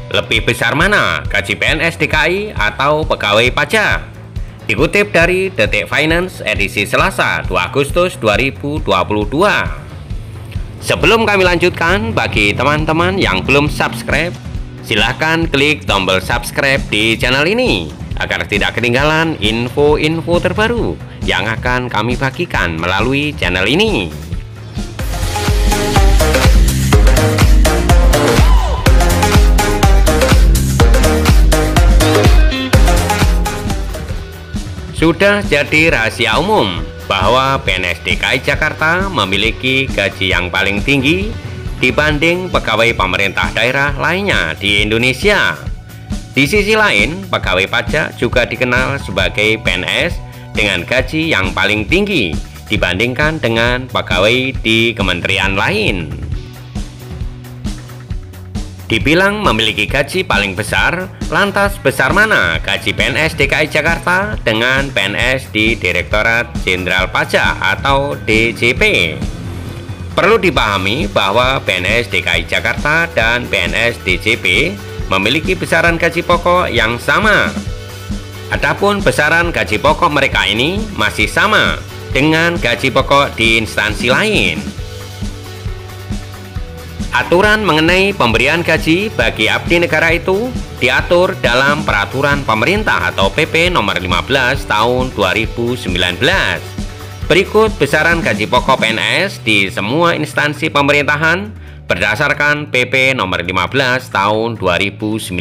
Lebih besar mana, gaji PNS DKI atau pegawai pajak? Dikutip dari Detik Finance edisi Selasa 2 Agustus 2022. Sebelum kami lanjutkan, bagi teman-teman yang belum subscribe, silahkan klik tombol subscribe di channel ini agar tidak ketinggalan info-info terbaru yang akan kami bagikan melalui channel ini. Sudah jadi rahasia umum bahwa PNS DKI Jakarta memiliki gaji yang paling tinggi dibanding pegawai pemerintah daerah lainnya di Indonesia. Di sisi lain, pegawai pajak juga dikenal sebagai PNS dengan gaji yang paling tinggi dibandingkan dengan pegawai di kementerian lain. Dibilang memiliki gaji paling besar, lantas besar mana gaji PNS DKI Jakarta dengan PNS di Direktorat Jenderal Pajak atau DJP? Perlu dipahami bahwa PNS DKI Jakarta dan PNS DJP memiliki besaran gaji pokok yang sama. Adapun besaran gaji pokok mereka ini masih sama dengan gaji pokok di instansi lain. Aturan mengenai pemberian gaji bagi abdi negara itu diatur dalam Peraturan Pemerintah atau PP nomor 15 tahun 2019. Berikut besaran gaji pokok PNS di semua instansi pemerintahan berdasarkan PP nomor 15 tahun 2019.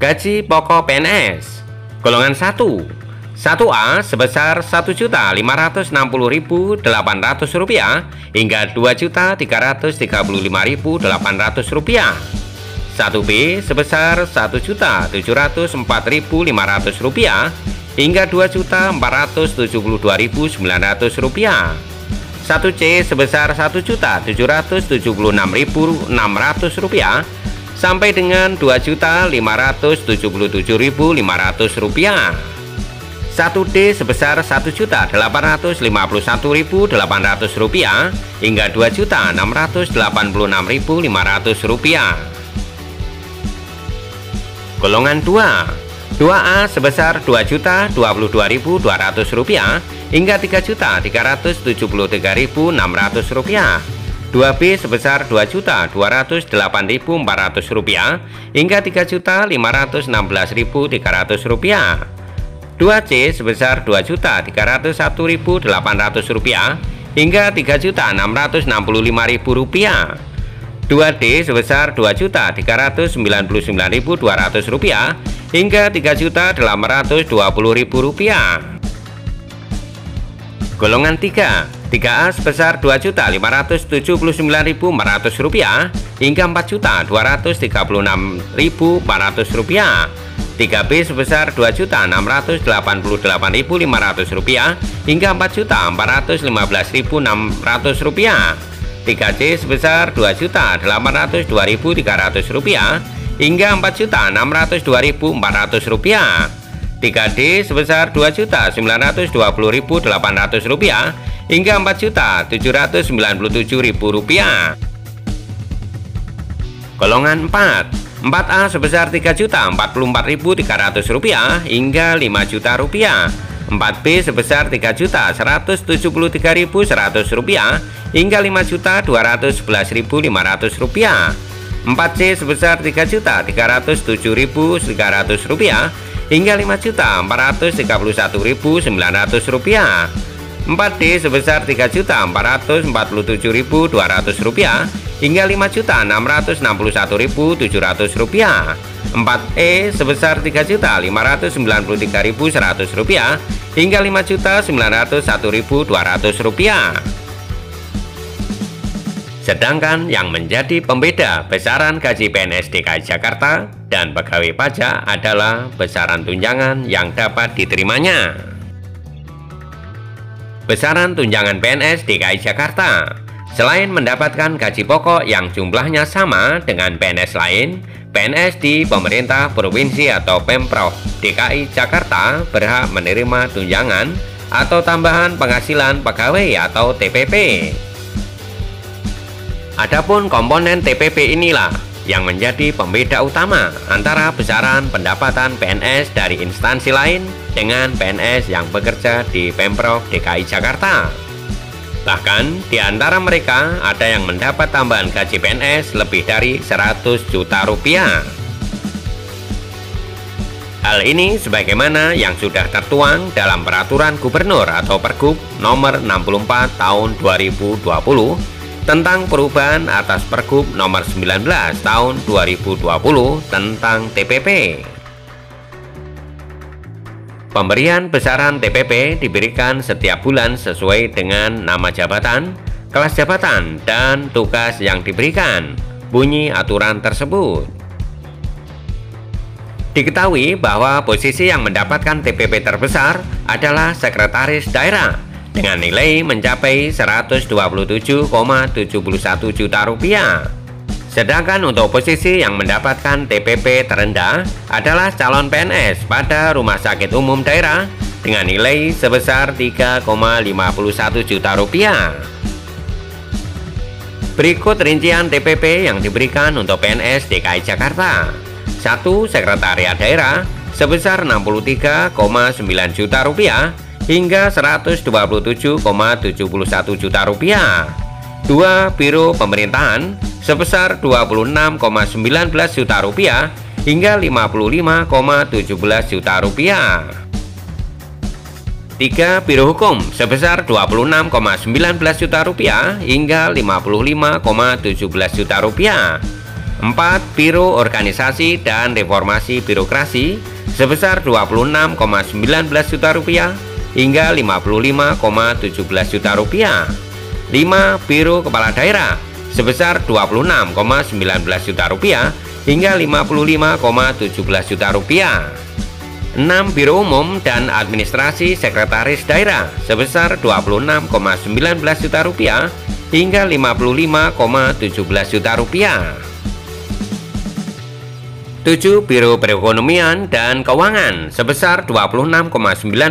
Gaji pokok PNS golongan 1. 1A sebesar Rp1.560.800 hingga Rp2.335.800. 1B sebesar Rp1.704.500 hingga Rp2.472.900. 1C sebesar Rp1.776.600 sampai dengan Rp2.577.500. 1D sebesar Rp1.851.800 hingga Rp2.686.500. Golongan 2. 2A sebesar Rp2.022.200 hingga Rp3.373.600. 2B sebesar Rp2.208.400 hingga Rp3.516.300. 2C sebesar Rp2.301.800 hingga Rp3.665.000. 2D sebesar Rp2.399.200 hingga Rp3.820.000. Golongan 3. 3A sebesar Rp2.579.400 hingga Rp4.236.400. 3B sebesar Rp2.688.500 hingga Rp4.415.600. 3C sebesar Rp2.802.300 hingga Rp4.602.400. 3D sebesar Rp2.920.800 hingga Rp4.797.000. Golongan 4. 4A sebesar Rp3.044.300 hingga Rp5.000.000. 4B sebesar Rp3.173.100 hingga Rp5.211.500. 4C sebesar Rp3.307.900 hingga Rp5.431.900. 4D sebesar Rp3.447.200 hingga Rp5.661.700. 4E sebesar Rp3.593.100 hingga Rp5.901.200. Sedangkan yang menjadi pembeda besaran gaji PNS DKI Jakarta dan pegawai pajak adalah besaran tunjangan yang dapat diterimanya. Besaran tunjangan PNS DKI Jakarta, selain mendapatkan gaji pokok yang jumlahnya sama dengan PNS lain, PNS di pemerintah provinsi atau Pemprov DKI Jakarta berhak menerima tunjangan atau tambahan penghasilan pegawai atau TPP. Adapun komponen TPP inilah yang menjadi pembeda utama antara besaran pendapatan PNS dari instansi lain dengan PNS yang bekerja di Pemprov DKI Jakarta. Bahkan di antara mereka ada yang mendapat tambahan gaji PNS lebih dari 100 juta rupiah. Hal ini sebagaimana yang sudah tertuang dalam Peraturan Gubernur atau Pergub nomor 64 tahun 2020 tentang perubahan atas Pergub nomor 19 tahun 2020 tentang TPP. Pemberian besaran TPP diberikan setiap bulan sesuai dengan nama jabatan, kelas jabatan, dan tugas yang diberikan. Bunyi aturan tersebut. Diketahui bahwa posisi yang mendapatkan TPP terbesar adalah Sekretaris Daerah dengan nilai mencapai 127,71 juta rupiah. Sedangkan untuk posisi yang mendapatkan TPP terendah adalah calon PNS pada Rumah Sakit Umum Daerah dengan nilai sebesar 3,51 juta rupiah. Berikut rincian TPP yang diberikan untuk PNS DKI Jakarta. 1. Sekretariat Daerah sebesar 63,9 juta rupiah hingga 127,71 juta rupiah. 2. Biro Pemerintahan sebesar 26,19 juta rupiah hingga 55,17 juta rupiah. 3. Biro Hukum sebesar 26,19 juta rupiah hingga 55,17 juta rupiah. 4. Biro Organisasi dan Reformasi Birokrasi sebesar 26,19 juta rupiah hingga 55,17 juta rupiah. 5. Biro Kepala Daerah sebesar 26,19 juta rupiah hingga 55,17 juta rupiah. 6. Biro Umum dan Administrasi Sekretaris Daerah sebesar 26,19 juta rupiah hingga 55,17 juta rupiah. 7. Biro Perekonomian dan Keuangan sebesar 26,19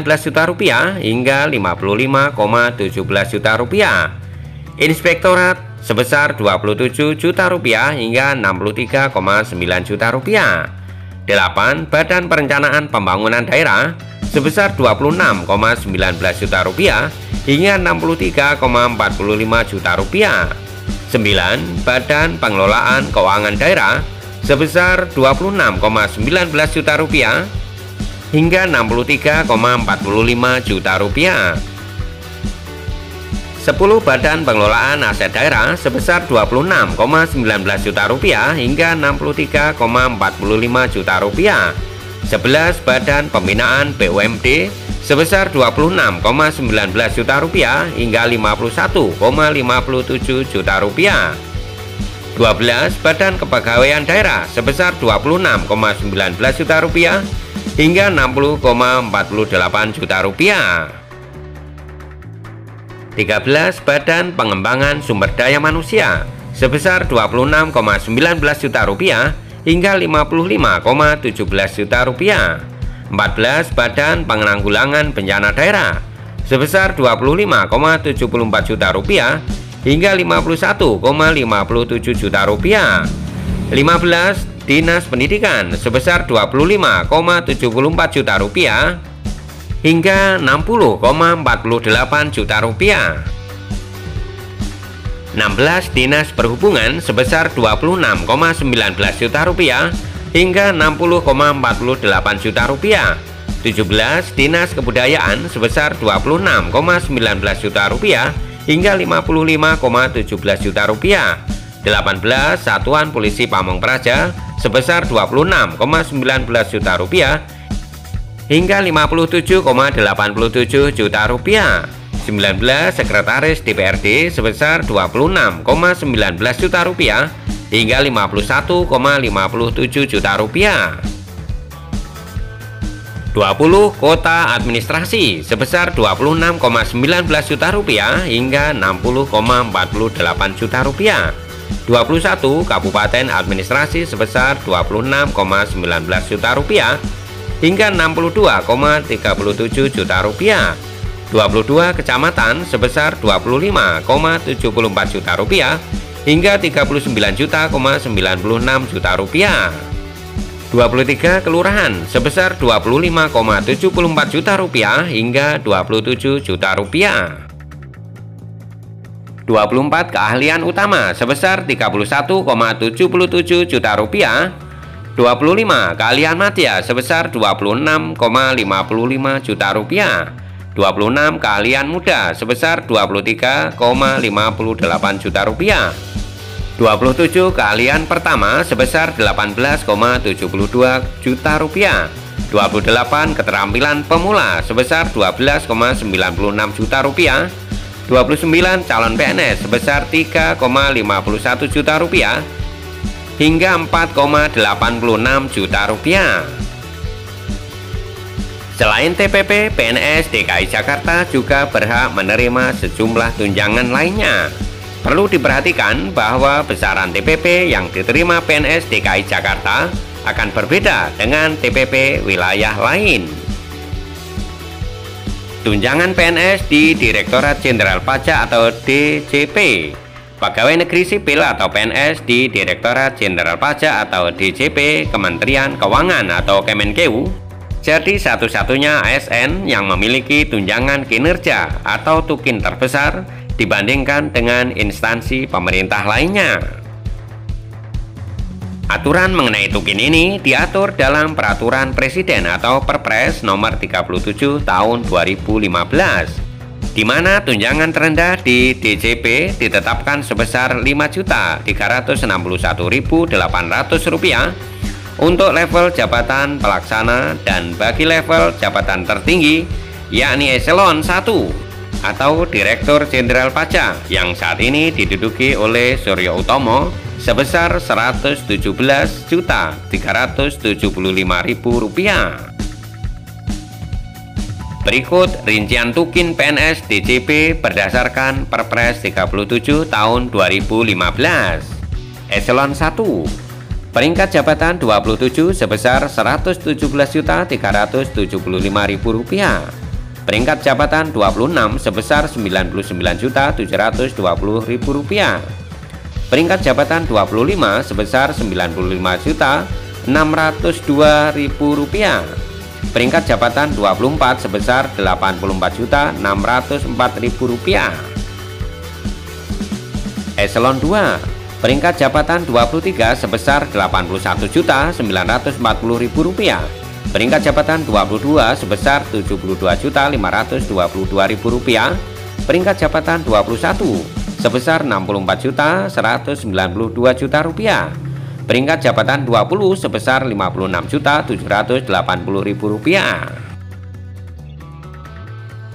juta rupiah hingga 55,17 juta rupiah. Inspektorat sebesar 27 juta rupiah hingga 63,9 juta rupiah. 8. Badan Perencanaan Pembangunan Daerah sebesar 26,19 juta rupiah hingga 63,45 juta rupiah. 9. Badan Pengelolaan Keuangan Daerah sebesar 26,19 juta rupiah hingga 63,45 juta rupiah. 10. Badan Pengelolaan Aset Daerah sebesar 26,19 juta rupiah hingga 63,45 juta rupiah. 11. Badan Pembinaan BUMD sebesar 26,19 juta rupiah hingga 51,57 juta rupiah. 12. Badan Kepegawaian Daerah sebesar 26,19 juta rupiah hingga 60,48 juta rupiah. 13. Badan Pengembangan Sumber Daya Manusia sebesar 26,19 juta rupiah hingga 55,17 juta rupiah. 14. Badan Penanggulangan Bencana Daerah sebesar 25,74 juta rupiah hingga 51,57 juta rupiah. 15. Dinas Pendidikan sebesar 25,74 juta rupiah hingga 60,48 juta rupiah. 16. Dinas Perhubungan sebesar 26,19 juta rupiah hingga 60,48 juta rupiah. 17. Dinas Kebudayaan sebesar 26,19 juta rupiah hingga 55,17 juta rupiah. 18. Satuan Polisi Pamong Praja sebesar 26,19 juta rupiah hingga 57,87 juta rupiah. 19. Sekretaris DPRD sebesar 26,19 juta rupiah hingga 51,57 juta rupiah. 20. Kota Administrasi sebesar 26,19 juta rupiah hingga 60,48 juta rupiah. 21. Kabupaten Administrasi sebesar 26,19 juta rupiah hingga 62,37 juta rupiah. 22. Kecamatan sebesar 25,74 juta rupiah hingga 39,96 juta rupiah. 23 kelurahan sebesar 25,74 juta rupiah hingga 27 juta rupiah. 24 keahlian utama sebesar 31,77 juta rupiah. 25 keahlian madya sebesar 26,55 juta rupiah. 26 keahlian muda sebesar 23,58 juta rupiah. 27 keahlian pertama sebesar 18,72 juta rupiah. 28 keterampilan pemula sebesar 12,96 juta rupiah. 29 calon PNS sebesar 3,51 juta rupiah hingga 4,86 juta rupiah. Selain TPP, PNS DKI Jakarta juga berhak menerima sejumlah tunjangan lainnya. Perlu diperhatikan bahwa besaran TPP yang diterima PNS DKI Jakarta akan berbeda dengan TPP wilayah lain. Tunjangan PNS di Direktorat Jenderal Pajak atau DJP. Pegawai Negeri Sipil atau PNS di Direktorat Jenderal Pajak atau DJP Kementerian Keuangan atau Kemenkeu jadi satu-satunya ASN yang memiliki tunjangan kinerja atau tukin terbesar dibandingkan dengan instansi pemerintah lainnya. Aturan mengenai tukin ini diatur dalam Peraturan Presiden atau Perpres nomor 37 tahun 2015, di mana tunjangan terendah di DJP ditetapkan sebesar Rp5.361.800 untuk level jabatan pelaksana dan bagi level jabatan tertinggi yakni eselon 1 atau Direktur Jenderal Pajak yang saat ini diduduki oleh Suryo Utomo sebesar Rp117.375.000. Berikut rincian tukin PNS DJP berdasarkan Perpres 37 tahun 2015. Eselon 1 peringkat jabatan 27 sebesar Rp117.375.000. Peringkat jabatan 26 sebesar Rp99.720.000. Peringkat jabatan 25 sebesar Rp95.602.000. Peringkat jabatan 24 sebesar Rp84.604.000. Eselon 2 peringkat jabatan 23 sebesar Rp81.940.000. Peringkat jabatan 22 sebesar Rp72.522.000. Peringkat jabatan 21 sebesar Rp64.192.000. Peringkat jabatan 20 sebesar Rp56.780.000.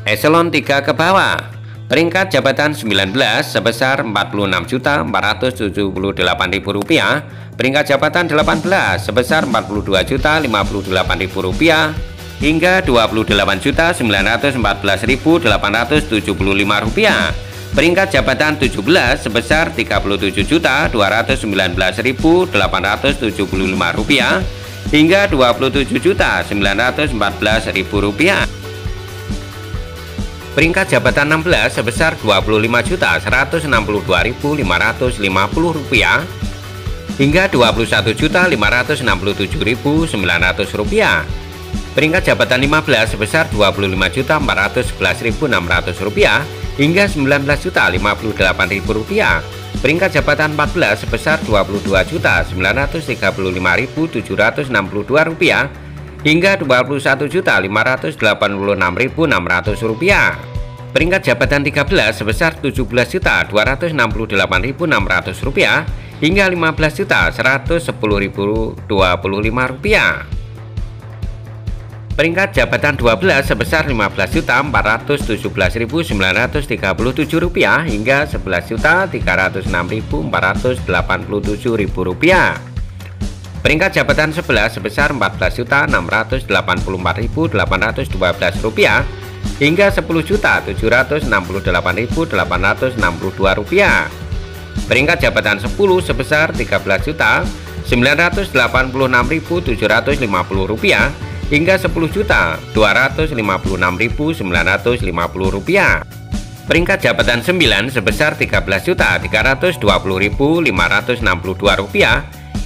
Eselon 3 ke bawah. Peringkat jabatan 19 sebesar Rp44.478.000. Peringkat jabatan 18 sebesar Rp42.058.000 hingga Rp28.914.875. Peringkat jabatan 17 sebesar Rp37.219.875 hingga Rp27.914.000. Peringkat jabatan 16 sebesar Rp25.162.550 hingga Rp21.567.900. Peringkat jabatan 15 sebesar Rp25.411.600 hingga Rp19.058.000. Peringkat jabatan 14 sebesar Rp21.935.762 hingga Rp21.586.600. Peringkat jabatan 13 sebesar Rp17.268.600 hingga Rp15.110.025. Peringkat jabatan 12 sebesar Rp15.417.937 hingga Rp11.306.487. Peringkat jabatan 11 sebesar Rp14.684.812 hingga Rp10.768.862. Peringkat jabatan 10 sebesar Rp13.986.750 hingga Rp10.256.950. Peringkat jabatan 9 sebesar Rp13.320.562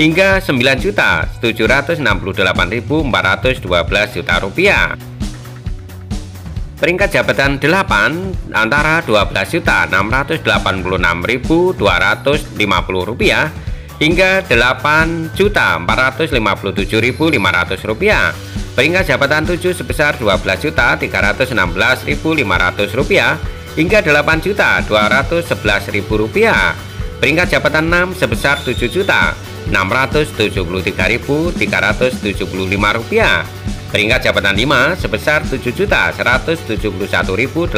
hingga Rp9.768.412. Peringkat jabatan 8 antara Rp12.686.250 hingga Rp8.457.500. Peringkat jabatan 7 sebesar Rp12.316.500 hingga Rp8.211.000. Peringkat jabatan 6 sebesar Rp7.673.375. Peringkat jabatan 5 sebesar Rp7.171.875.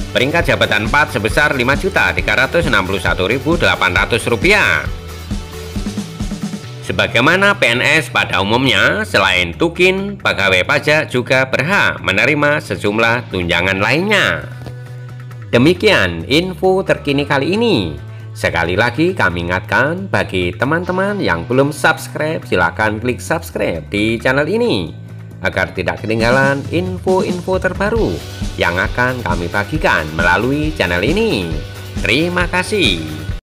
Peringkat jabatan 4 sebesar Rp5.361.800. Sebagaimana PNS pada umumnya, selain tukin, pegawai pajak juga berhak menerima sejumlah tunjangan lainnya. Demikian info terkini kali ini. Sekali lagi kami ingatkan bagi teman-teman yang belum subscribe, silakan klik subscribe di channel ini agar tidak ketinggalan info-info terbaru yang akan kami bagikan melalui channel ini. Terima kasih.